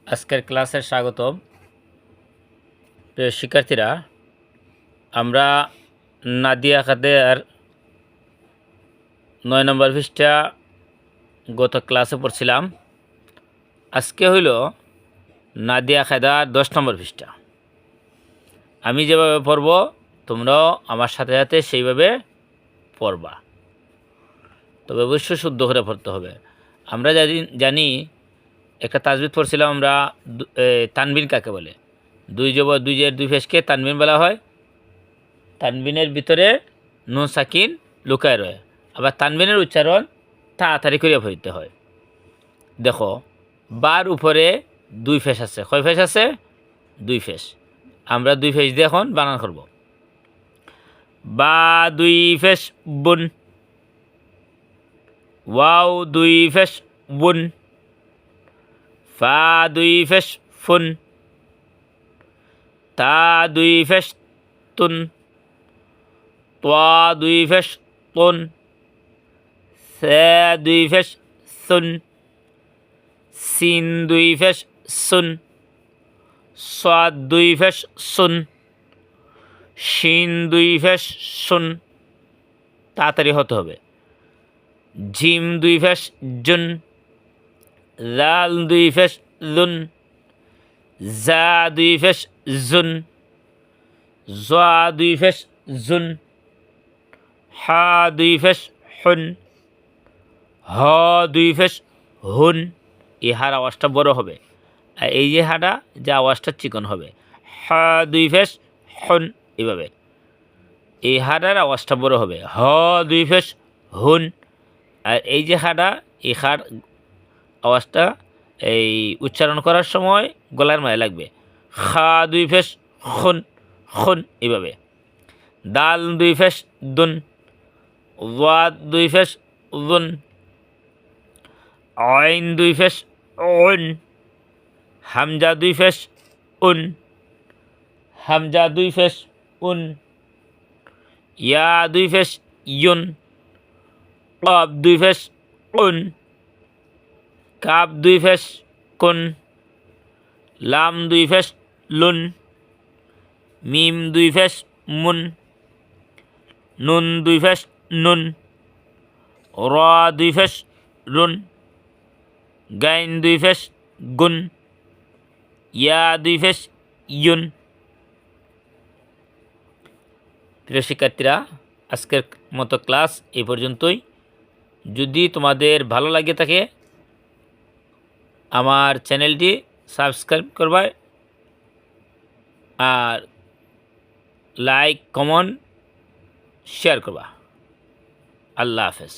আজকের ক্লাসে স্বাগতম। প্রিয় শিক্ষার্থীরা, আমরা নাদিয়া খাদের 9 নম্বর পৃষ্ঠা গত ক্লাসে পড়ছিলাম। আজকে হইল নাদিয়া খাদার 10 নম্বর পৃষ্ঠা। আমি যেভাবে পড়ব তোমরাও আমার সাথে সাথে সেইভাবে পড়বা, তবে অবশ্যই শুদ্ধ করে পড়তে হবে। আমরা জানি একটা তাজবিদ পড়ছিলাম আমরা, তানবিন কাকে বলে। দুই জবর দুই জের দুই ফেসকে তানবিন বলা হয়। তানবিনের ভিতরে নুন সাকিন লুকায় রয়ে। আবার তানবিনের উচ্চারণ তাড়াতাড়ি করিয়া পড়তে হয়। দেখো, বার উপরে দুই ফেস আছে। কয় ফেস আছে? দুই ফেস। আমরা দুই ফেস দিয়ে এখন বানান করব। বা দুই ফেস বুন, ওয়াও দুই ফেস বুন, ফা দুই ফেস ফুন, তা দুই ফেস তুন, তোয়া দুই ফেস তুন, সে দুই ফেস সুন, সিন দুই ফেস সুন, সাদ দুই ফেস সুন, শিন দুই ফেস সুন। তাড়াতাড়ি হতে হবে। জিম দুই ফেস জুন, লাল দুই ফেস লুন, জা দুই ফেস জুন, জা দুই ফেস জুন, হা দুই ফেস হুন, হ দুই ফেস হুন। এই হার আওয়াজটা বড় হবে, আর এই যে হাটা যে আওয়াজটা চিকন হবে। হা দুই ফেস হুন, এভাবে এই হাটার আওয়াজটা বড় হবে। হ দুই ফেস হুন, আর এই যে হাটা, এই হার আওয়াজটা এই উচ্চারণ করার সময় গলার মায়ে লাগবে। খা দুই ফেস খুন, খুন, এভাবে। দাল দুই ফেস দুন, ওয়াদ দুই ফেস উন, আইন দুই ফেস উন, হামজা দুই ফেস উন, হামজা দুই ফেস উন, ইয়া দুই ফেস ইউন, কব দুই ফেস উন, কাপ দুই ফেস কুন, লাম দুই ফেস লুন, মিম দুই ফেস মুন, নুন দুই ফেস নুন, র দুই ফেস রুন, গাইন দুই ফেস গুন, ইয়া দুই ফেস ইউন। প্রিয় শিক্ষার্থীরা, আজকের মতো ক্লাস এই পর্যন্তই। যদি তোমাদের ভালো লাগে থাকে আমার চ্যানেলটি সাবস্ক্রাইব করবা, আর লাইক কমেন্ট শেয়ার করবা। আল্লাহ হাফেজ।